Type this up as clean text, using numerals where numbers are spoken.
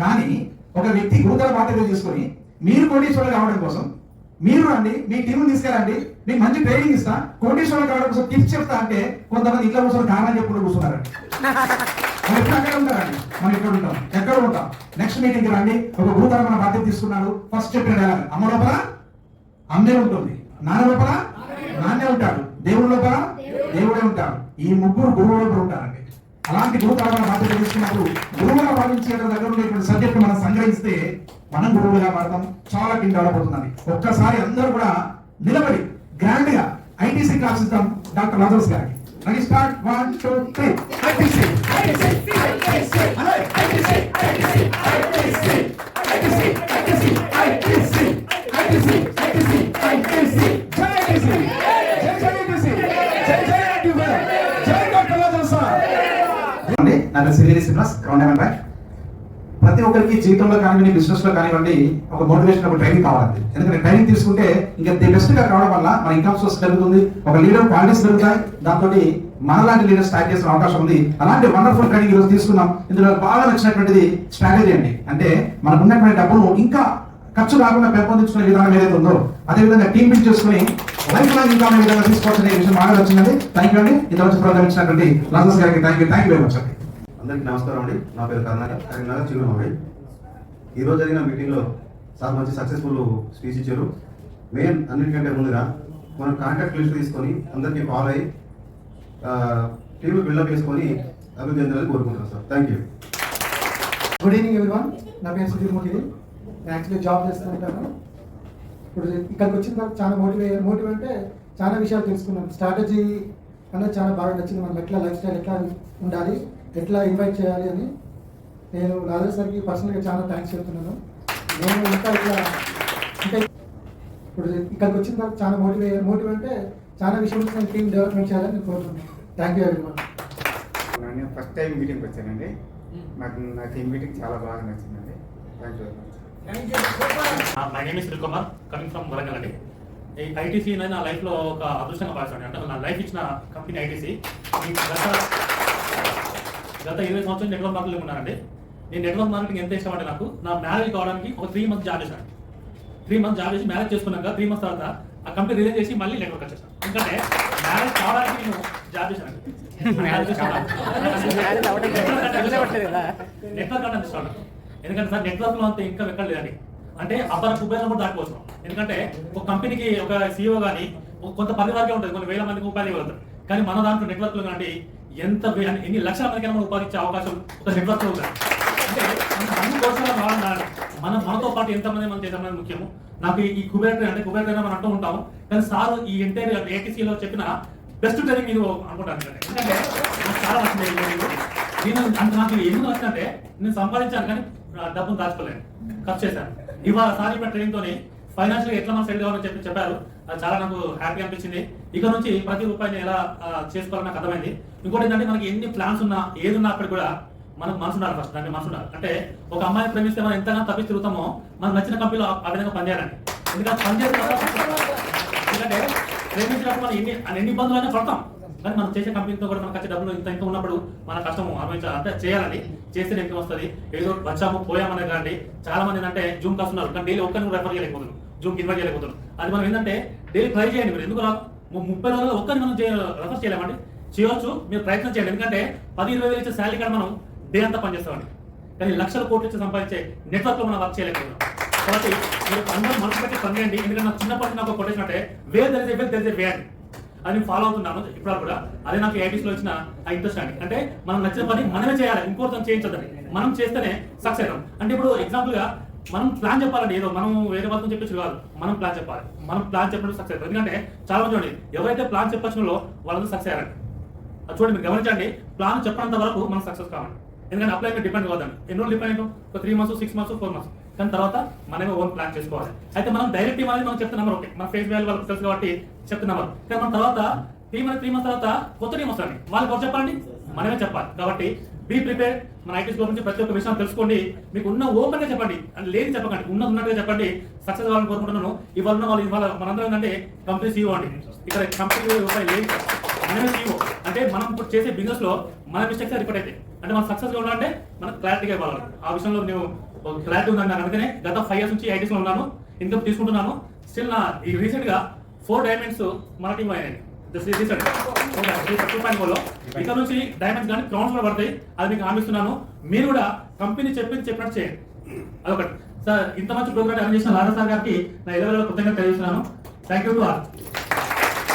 కానీ ఒక వ్యక్తి గురుతర బాధ్యత తీసుకొని మీరు కోటీశ్వరులు కావడం కోసం మీరు రండి, మీ టీం తీసుకెళ్ళండి, మీకు మంచి ట్రైనింగ్ ఇస్తా, కోటీశ్వరులు కావడం కోసం టిప్స్ చెప్తా అంటే కొంతమంది ఇట్లా కూర్చొని కారణం చెప్పుకుంటూ కూర్చున్నారండి. మనం ఎప్పుడు అక్కడ ఉంటారండి, మనం ఎక్కడ ఉంటాం, ఎక్కడ ఉంటాం. నెక్స్ట్ మీటింగ్ రండి, ఒక గురుతర మన బాధ్యత తీసుకున్నాడు. ఫస్ట్ చెప్పిన డైలాగ్, అమ్మ లోపల అమ్మే ఉంటుంది, నాన్న లోపల నాన్నే ఉంటాడు, దేవుడి లోపల దేవుడే ఉంటాడు. ఈ ముగ్గురు గురువు లోపల ఉంటారండి. అలాంటి గురుతరమైన బాధ్యత తీసుకున్నప్పుడు గురువుగా భావించే దగ్గర ఉండేటువంటి సబ్జెక్ట్ మనం సంగ్రహిస్తే మనం గురువులుగా మారతాం. చాలా టీం డెవలప్ అవుతుందండి. ఒక్కసారి అందరూ కూడా నిలబడి గ్రాండ్ గా ఐటీసీ క్లాస్ ఇద్దాం డాక్టర్ రాజర్స్ గారికి. Ready start 1 2 3 ITC ITC ITC ITC ITC ITC ITC ITC ITC ITC ITC ITC జై ఐటీసీ జై జై ఐటీసీ జై జై ఐటీసీ జై డాక్టర్ రాజర్స్ అండి. నా పేరు సిరిలి శ్రీనివాస్, గ్రౌండ్ బ్యాక్. ప్రతి ఒక్కరికి జీవితంలో కానివ్వండి, బిజినెస్ లో కానివ్వండి, ఒక మోటివేషన్, ఒక ట్రైనింగ్ కావాలండి. ఎందుకంటే ట్రైనింగ్ తీసుకుంటే ఇంకా బెస్ట్ గా కావడం వల్ల మన ఇన్కమ్ సోర్స్ పెరుగుతుంది, ఒక లీడర్ క్వాలిటీస్ పెరుగుతాయి, దాంతో మనలాంటి లీడర్స్ స్టార్ట్ చేసిన అవకాశం ఉంది. అలాంటి వండర్ఫుల్ ట్రైనింగ్ ఈరోజు తీసుకున్నాం. ఇందులో బాగా నచ్చినటువంటిది స్ట్రాటజీ అండి. అంటే మనకు ఉన్నటువంటి డబ్బును ఇంకా ఖర్చు కాకుండా పెంపొందించుకునే విధానం ఏదైతే ఉందో అదే విధంగా టీం బిల్డ్ చేసుకుని లైఫ్ లాంగ్ ఇన్కమ్ అనే విధంగా తీసుకోవాల్సిన విషయం బాగా నచ్చిందండి. థ్యాంక్ యూ అండి. ఇంతవరకు ప్రోగ్రామ్ ఇచ్చినటువంటి రాజస్ గారికి థ్యాంక్ యూ వెరీ మచ్ అండి. అందరికీ నమస్కారం అండి. నా పేరు కరీంనగర్ చిగురుమాడి. ఈరోజు జరిగిన మీటింగ్లో సార్ మంచి సక్సెస్ఫుల్ స్పీచ్ ఇచ్చారు. మెయిన్ అన్నిటికంటే ముందుగా మనం కాంటాక్ట్ లిస్ట్ తీసుకొని అందరికీ ఫాలో అయ్యి టీంలు బిల్డప్ చేసుకొని అభివృద్ధి చెందాలని కోరుకుంటున్నాను sir. Thank you. Good evening everyone. నా పేరు సుధీర్ మూర్తి. నేను యాక్చువల్లీ జాబ్ చేస్తూ ఉంటాను. ఇప్పుడు ఇక్కడికి వచ్చిన తర్వాత చాలా మోటివ్ అంటే చాలా విషయాలు తెలుసుకున్నాను. స్ట్రాటజీ అనేది చాలా బాగా నచ్చింది. మనం ఎట్లా లైఫ్ స్టైల్ ఎట్లా ఉండాలి, ఎట్లా ఇన్వైట్ చేయాలి అని నేను రాజేష్ సార్కి పర్సనల్గా చాలా థ్యాంక్స్ చెప్తున్నాను. నేను ఇంకా ఇప్పుడు ఇక్కడికి వచ్చిన తర్వాత చాలా మోటివ్ అంటే చాలా విషయాలు నేను టీమ్ డెవలప్మెంట్ చేయాలని నేను కోరుతున్నాను. Thank you everyone. నేను ఫస్ట్ టైం మీటింగ్కి వచ్చానండి. నాకు ఈ మీటింగ్ చాలా బాగా నచ్చిందండి. Thank you very much. My name is Srikumar, coming from Warangal అండి. ఈ ఐటీసీ అనేది నా లైఫ్లో ఒక అదృష్టంగా భావిస్తాను. అంటే నా లైఫ్ ఇచ్చిన కంపెనీ ఐటీసీ. గత 20 సంవత్సరాలు నెట్వర్క్ మార్కెటింగ్ ఉన్నానండి. నేను నెట్వర్క్ మార్కెటింగ్ ఎంత ఇష్టం అంటే నాకు నా మ్యారేజ్ కావడానికి ఒక 3 మంత్స్ జాబ్ చేశాను. 3 మంత్స్ జాబ్ చేసి మ్యారేజ్ చేసుకున్నాక 3 మంత్స్ తర్వాత ఆ కంపెనీ రిలీజ్ చేసి మళ్ళీ నెట్వర్క్ వచ్చేసాను. ఎందుకంటే మ్యారేజ్ కావడానికి నేను జాబ్ చేశాను. నెట్వర్క్ అంటే ఇష్టం. ఎందుకంటే సార్ నెట్వర్క్ లో అంతా ఇంకా ఎక్కడ లేదండి. అంటే అబ్బా కుబేరం కూడా దాటిపోతున్నాం. ఎందుకంటే ఒక కంపెనీకి ఒక సీఈఓ కానీ కొంత పరివారకే ఉంటుంది, కొన్ని వేల మందికి ఉపాధి ఇవ్వగలుగుతారు. కానీ మన దాంట్లో నెట్వర్క్ లో కానీ ఎన్ని లక్షల మందికి మనం ఉపాధి ఇచ్చే అవకాశం ఒక నెట్వర్క్ లో ఉంది. అంటే మనతో పాటు ఎంతమంది మనం చేసామనేది ముఖ్యము. నాకు ఈ కుబేర్ అంటే కుబేర్ మనం అంటూ ఉంటాము, కానీ సార్ ఈ ఎంటైర్ ఏటీసీలో చెప్పిన బెస్ట్ ట్రైనింగ్ మీరు అనుకుంటాను. ఎందుకంటే నాకు చాలా నచ్చింది. నేను అంటే నాకు ఎందుకు నచ్చిందంటే నేను సంపాదించాను కానీ డబ్బును దాచుకోలేను, ఖర్చు చేశాను. ఇవాళ సార్ ఇప్పుడు ట్రైనింగ్ తోని ఫైనాన్షియల్ ఎట్లా మనం సెటిల్ కావాలని చెప్పారు. అది చాలా నాకు హ్యాపీ అనిపించింది. ఇక నుంచి ప్రతి రూపాయిని ఎలా చేసుకోవాలని నాకు అర్థమైంది. ఇంకోటి ఏంటంటే మనకి ఎన్ని ప్లాన్స్ ఉన్నా ఏది ఉన్నా అక్కడ కూడా మనకు మనసు ఉండాలి. ఫస్ట్ దానికి మనసు ఉండాలి. అంటే ఒక అమ్మాయిని ప్రేమిస్తే మనం ఎంతగానో తప్పి తిరుగుతామో మనకు నచ్చిన కంపెనీలో ఆ విధంగా పనిచేయాలండి. ఎందుకంటే ఎందుకంటే ప్రేమించినప్పుడు మనం ఎన్ని ఇబ్బందులు అయినా పడతాం, కానీ మనం చేసే కంపెనీతో కూడా మనకు వచ్చే డబ్బులు ఇంత ఉన్నప్పుడు మన కష్టం అనుభవించాలి. అంటే చేయాలని చేస్తే ఎంత వస్తుంది. ఏదో వచ్చాము పోయామనే కానీ చాలా మంది ఏంటంటే జూమ్ క్లాస్ ఉన్నారు, కానీ డైలీ ఒక్కరిని రెఫర్ చేయలేకపోతున్నారు, జూమ్ ఇన్వైట్ చేయలేకపోతున్నారు. అది మనం ఏంటంటే డైలీ ట్రై చేయండి. మీరు ఎందుకు 30 రోజుల్లో ఒక్కరిని మనం రెఫర్ చేయలేమండి. చేయవచ్చు, మీరు ప్రయత్నం చేయండి. ఎందుకంటే 10-20 వేలు ఇచ్చే శాలరీ కూడా మనం డే అంతా పనిచేస్తామండి, కానీ లక్షల కోట్లు ఇచ్చి సంపాదించే నెట్వర్క్ లో మనం వర్క్ చేయలేకపోతున్నాం. కాబట్టి మీరు అందరూ మనసు పెట్టి పని చేయండి. ఎందుకంటే నాకు చిన్నప్పటి నాకు కొటేషన్ అంటే వే అని అది ఫాలో అవుతున్నాను ఇప్పుడు కూడా. అదే నాకు ఐటీసీలో వచ్చిన ఇంట్రెస్ట్ అండి. అంటే మనం నచ్చిన పని మనమే చేయాలి, ఇంకోటి చేయించదండి. మనం చేస్తేనే సక్సెస్ అవుతాం. అంటే ఇప్పుడు ఎగ్జాంపుల్ గా మనం ప్లాన్ చెప్పాలండి. ఏదో మనం వేరే వాళ్ళతో చెప్పచ్చు కాదు, మనం ప్లాన్ చెప్పాలి. మనం ప్లాన్ చెప్పినప్పుడు సక్సెస్ అవుతాం. ఎందుకంటే చాలా మంది చూడండి, ఎవరైతే ప్లాన్ చెప్పచ్చినలో వాళ్ళంతా సక్సెస్ అయ్యారండి. అది చూడండి, మీరు గమనించండి. ప్లాన్ చెప్పినంత వరకు మనం సక్సెస్ కావాలి. ఎందుకంటే అప్లై మీద డిపెండ్ కావద్దండి. ఎన్నో డిపెండ్ ఒక 3 మంత్స్ 6 మంత్స్ 4 మంత్స్, కానీ తర్వాత మనమే ఓన్ ప్లాన్ చేసుకోవాలి. అయితే మనం డైరెక్ట్ టీమ్ అనేది మనం చెప్తున్నాం, ఓకే మన ఫేస్ వాల్యూ వాళ్ళకి తెలుసు కాబట్టి చెప్తున్నాం. కానీ మన తర్వాత టీమ్ అనేది 3 మంత్స్ తర్వాత కొత్త టీం వస్తుంది, వాళ్ళకి ఎవరు చెప్పాలండి, మనమే చెప్పాలి. కాబట్టి బీ ప్రిపేర్. మన ఐటీస్ గురించి ప్రతి ఒక్క విషయం తెలుసుకోండి. మీకు ఉన్న ఓపెన్ గా చెప్పండి, అంటే లేని చెప్పకండి, ఉన్నట్టుగా చెప్పండి. సక్సెస్ అవ్వాలని కోరుకుంటున్నాను. ఇవాళ మనందరం ఏంటంటే కంపెనీ సీఈఓ అండి. ఇక్కడ కంపెనీ రూపాయి లేదు, మనమే సీఈఓ. అంటే మనం ఇప్పుడు చేసే బిజినెస్ లో మన మిస్టేక్స్ రిపీట్ అయితే అంటే మనం సక్సెస్ గా ఉండాలంటే మనకు క్లారిటీగా ఇవ్వాలి. ఆ విషయంలో నువ్వు ఒక క్లారిటీ ఉందండి నాకు. అందుకనే గత 5 years నుంచి ఐటీస్ లో ఉన్నాను, ఇన్కమ్ తీసుకుంటున్నాను. స్టిల్ నా ఈ రీసెంట్ గా 4 డైమండ్స్ మన టీంలో అయినాయి. రీసెంట్ 2.0 ఇక్కడ నుంచి డైమండ్స్ కానీ క్రౌన్స్ కూడా పడతాయి. అది మీకు హామీస్తున్నాను. మీరు కూడా కంపెనీ చెప్పినట్టు చేయండి. అదొకటి సార్. ఇంత మంచి ప్రోగ్రామ్ అరేంజ్ చేసిన లారా సార్ గారికి నా 20 కృతజ్ఞత తెలియజేస్తున్నాను. Thank you to all.